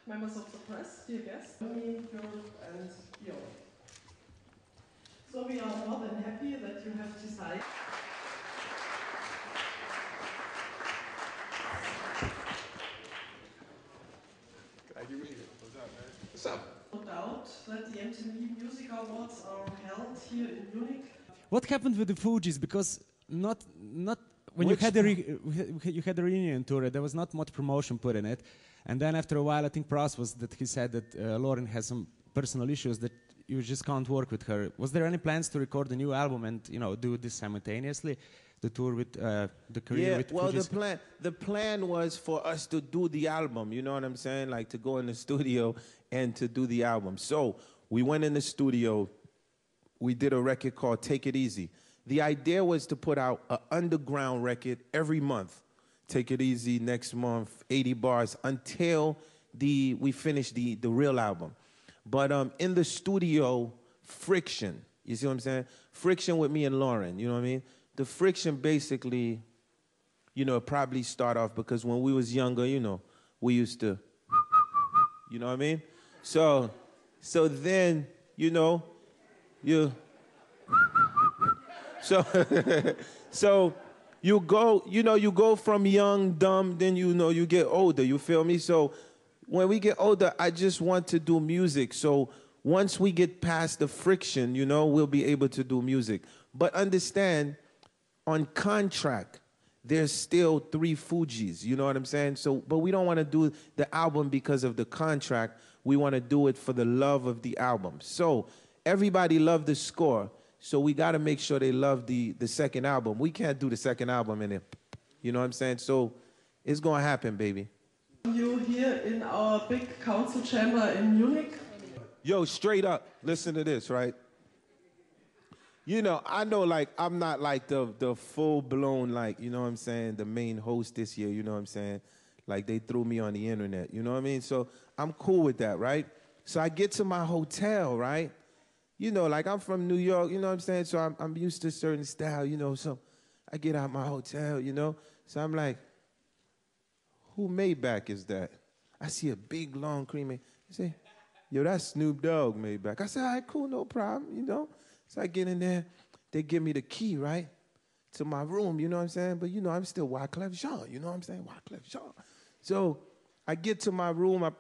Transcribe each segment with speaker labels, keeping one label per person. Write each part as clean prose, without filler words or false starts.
Speaker 1: members of the press, dear guests, Germany, Europe and beyond. So we are more than happy that you have decided.
Speaker 2: What's up?
Speaker 1: No doubt that the MTV Music Awards are held here in Munich.
Speaker 3: What happened with the Fugees? Because not when you had the reunion tour, there was not much promotion put in it, and then after a while, I think Pross was that he said that Lauren has some personal issues that you just can't work with her. Was there any plans to record a new album and do this simultaneously, the tour with the career with Fugees?
Speaker 2: Well, the plan was for us to do the album. You know what I'm saying? Like to go in the studio and to do the album. So we went in the studio. We did a record called Take It Easy. The idea was to put out an underground record every month. Take It Easy next month, 80 bars, until we finish the real album. But in the studio, friction, you see what I'm saying? Friction with me and Lauren, you know what I mean? The friction basically, probably start off because when we was younger, we used to, you know what I mean? So then, so you go from young, dumb, then you get older, you feel me? So when we get older, I just want to do music. So once we get past the friction, we'll be able to do music. But understand, on contract, there's still 3 Fugees, you know what I'm saying? So, but we don't want to do the album because of the contract. We want to do it for the love of the album. So everybody loved the score. So we got to make sure they love the second album. We can't do the second album in it. You know what I'm saying? So it's going to happen, baby.
Speaker 1: You here in our big council chamber in Munich.
Speaker 2: Yo, straight up, listen to this, right? I know, like, I'm not like the full-blown, like, you know what I'm saying, the main host this year, you know what I'm saying? Like, they threw me on the internet, you know what I mean? So I'm cool with that, right? So I get to my hotel, right? Like, I'm from New York, you know what I'm saying? So I'm used to a certain style, so I get out my hotel, So I'm like, who Maybach is that? I see a big, long cream. I say, yo, that's Snoop Dogg Maybach. I said, all right, cool, no problem, So I get in there. They give me the key, right, to my room, you know what I'm saying? But, I'm still Wyclef Jean, you know what I'm saying? Wyclef Jean. So I get to my room, I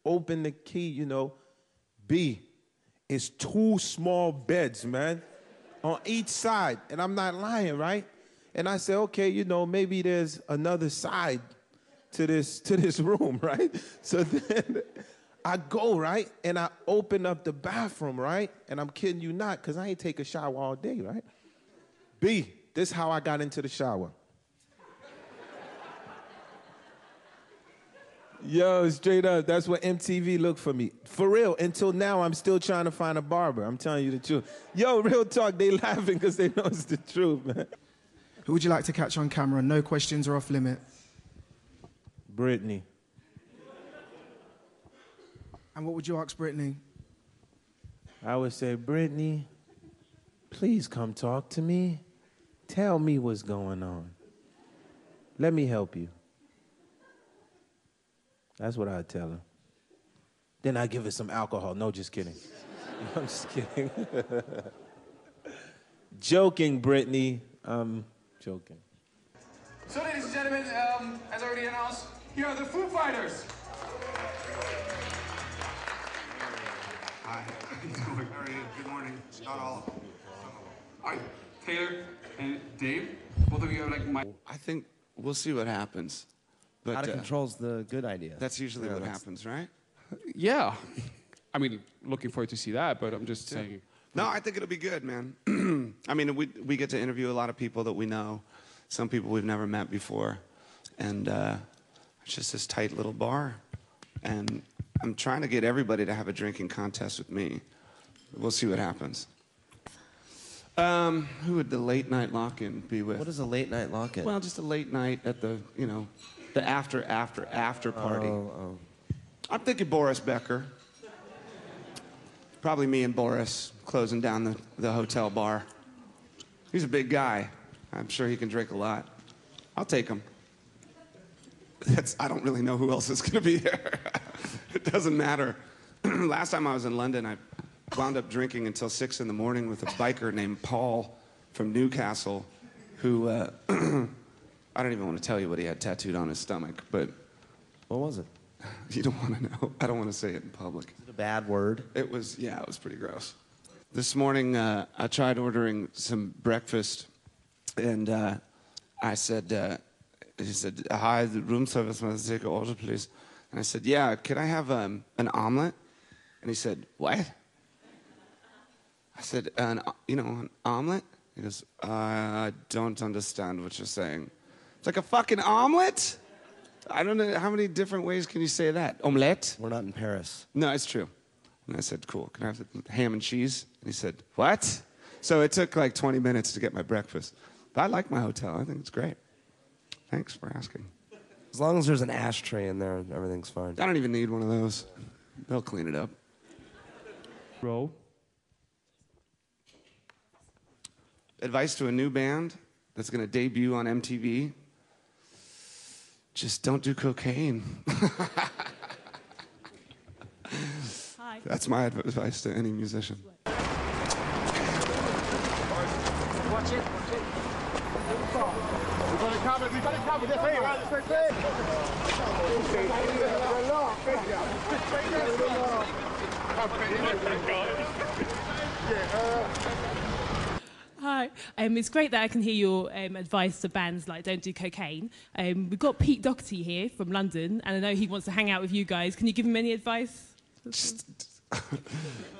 Speaker 2: open the key, B. It's 2 small beds, man, on each side. And I'm not lying, right? And I said, okay, maybe there's another side to this room, right? So then I go, right? And I open up the bathroom, right? And I'm kidding you not, because I ain't take a shower all day, right? B, this is how I got into the shower. Yo, straight up, that's what MTV looked for me. For real, until now, I'm still trying to find a barber. I'm telling you the truth. Yo, real talk, they laughing because they know it's the truth, man.
Speaker 4: Who would you like to catch on camera? No questions are off limit.
Speaker 2: Britney.
Speaker 4: And what would you ask Britney?
Speaker 2: I would say, Britney, please come talk to me. Tell me what's going on. Let me help you. That's what I'd tell her. Then I'd give her some alcohol. No, just kidding. I'm just kidding. Joking, Britney. I'm joking.
Speaker 5: So, ladies and gentlemen, as already announced, here are the Foo Fighters.
Speaker 6: Hi. Good morning. Not all.
Speaker 5: All right, Taylor and Dave, both of you have like my...
Speaker 6: I think we'll see what happens. But,
Speaker 7: out of control's the good idea.
Speaker 6: That's usually what happens, right?
Speaker 5: Yeah. I mean, looking forward to see that, but I'm just saying...
Speaker 6: No, I think it'll be good, man. I mean, we get to interview a lot of people that we know, some people we've never met before, and it's just this tight little bar. And I'm trying to get everybody to have a drinking contest with me. We'll see what happens. Who would the late night lock-in be with?
Speaker 7: What is a late night lock-in?
Speaker 6: Well, just a late night at the, the after party.
Speaker 7: Oh.
Speaker 6: I'm thinking Boris Becker. Probably me and Boris closing down the hotel bar. He's a big guy. I'm sure he can drink a lot. I'll take him. I don't really know who else is going to be there. It doesn't matter. Last time I was in London, I wound up drinking until 6 in the morning with a biker named Paul from Newcastle, who, I don't even want to tell you what he had tattooed on his stomach, but...
Speaker 7: What was it?
Speaker 6: You don't want to know. I don't want to say it in public.
Speaker 7: Is it a bad word?
Speaker 6: It was pretty gross. This morning, I tried ordering some breakfast, and I said, he said, "Hi, the room service, must take an order, please." And I said, "Yeah, could I have an omelet?" And he said, "What?" I said, an omelet?" He goes, "I don't understand what you're saying." It's like a fucking omelet? I don't know, how many different ways can you say that? Omelette?
Speaker 7: We're not in Paris.
Speaker 6: No, it's true. And I said, "Cool, can I have the ham and cheese?" And he said, "What?" So it took like 20 minutes to get my breakfast. But I like my hotel. I think it's great. Thanks for asking.
Speaker 7: As long as there's an ashtray in there, everything's fine.
Speaker 6: I don't even need one of those. They'll clean it up.
Speaker 5: Row.
Speaker 6: Advice to a new band that's going to debut on MTV. Just don't do cocaine.
Speaker 8: Hi.
Speaker 6: That's my advice to any musician.
Speaker 5: Watch it. We've got it covered. This way, right?
Speaker 8: Hi. It's great that I can hear your advice to bands like don't do cocaine. We've got Pete Doherty here from London, and I know he wants to hang out with you guys. Can you give him any advice?
Speaker 6: Just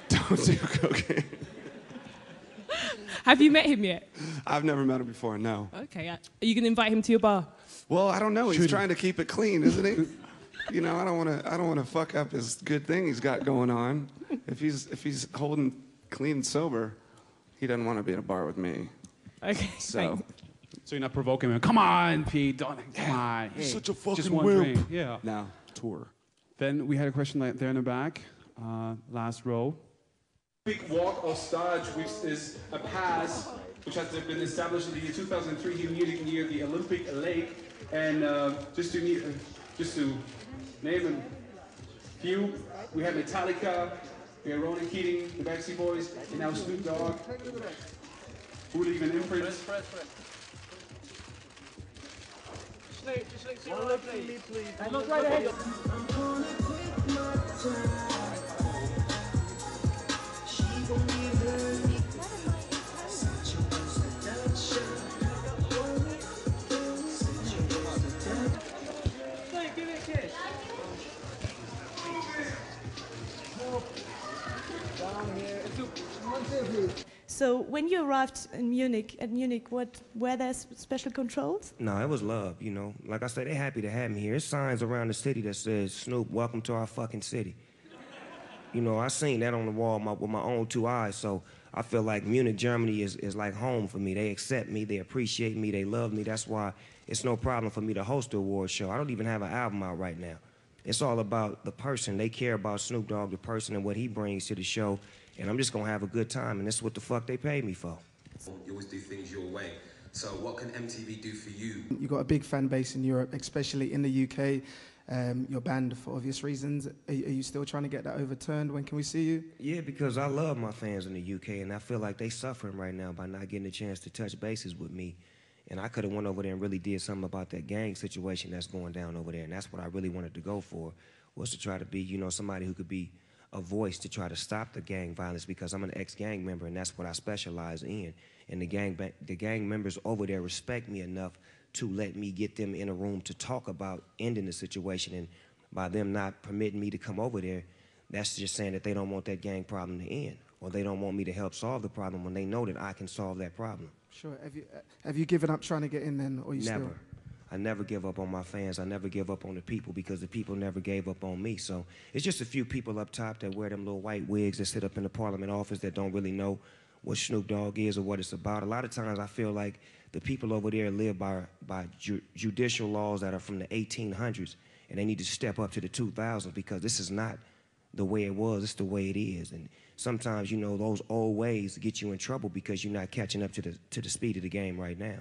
Speaker 6: don't do cocaine.
Speaker 8: Have you met him yet?
Speaker 6: I've never met him before, no.
Speaker 8: Okay. Are you going to invite him to your bar?
Speaker 6: Well, I don't know. He's trying to keep it clean, isn't he? You know, I don't want to fuck up his good thing he's got going on. If he's holding clean and sober, he doesn't want to be in a bar with me.
Speaker 8: Okay.
Speaker 6: So
Speaker 5: you're not provoking him. Come on, Pete. Come on. Hey,
Speaker 6: such a fucking
Speaker 5: just one
Speaker 6: wimp.
Speaker 5: drink. Yeah.
Speaker 6: no, tour.
Speaker 5: Then we had a question like there in the back, last row. Big walk of stage, which is a pass which has been established in the year 2003 here in Munich near the Olympic Lake. And just to name a few, we have Metallica, we have Ronan Keating, the Backstreet Boys, and now Snoop Dogg, who leave an imprint. Look right ahead.
Speaker 9: So when you arrived in Munich, were there special controls?
Speaker 10: No, it was love, you know. Like I said, they're happy to have me here. There's signs around the city that says, "Snoop, welcome to our fucking city." You know, I seen that on the wall with my own two eyes, so I feel like Munich, Germany is like home for me. They accept me, they appreciate me, they love me. That's why it's no problem for me to host the award show. I don't even have an album out right now. It's all about the person. They care about Snoop Dogg, the person, and what he brings to the show. And I'm just gonna have a good time, and that's what the fuck they paid me for.
Speaker 11: You always do things your way. So what can MTV do for you?
Speaker 4: You've got a big fan base in Europe, especially in the UK. Your band, for obvious reasons. Are you still trying to get that overturned? When can we see you?
Speaker 10: Yeah, because I love my fans in the UK, and I feel like they suffering right now by not getting a chance to touch bases with me. And I could have went over there and really did something about that gang situation that's going down over there. And that's what I really wanted to go for, was to try to be, you know, somebody who could be a voice to try to stop the gang violence, because I'm an ex-gang member, and that's what I specialize in. And the gang members over there respect me enough to let me get them in a room to talk about ending the situation. And by them not permitting me to come over there, that's just saying that they don't want that gang problem to end, or they don't want me to help solve the problem when they know that I can solve that problem.
Speaker 4: Sure. Have you given up trying to get in then, or you
Speaker 10: Never.
Speaker 4: still?
Speaker 10: I never give up on my fans. I never give up on the people, because the people never gave up on me. So it's just a few people up top that wear them little white wigs that sit up in the Parliament office that don't really know what Snoop Dogg is or what it's about. A lot of times I feel like the people over there live by judicial laws that are from the 1800s, and they need to step up to the 2000s, because this is not the way it was. It's the way it is. And sometimes, you know, those old ways get you in trouble because you're not catching up to the speed of the game right now.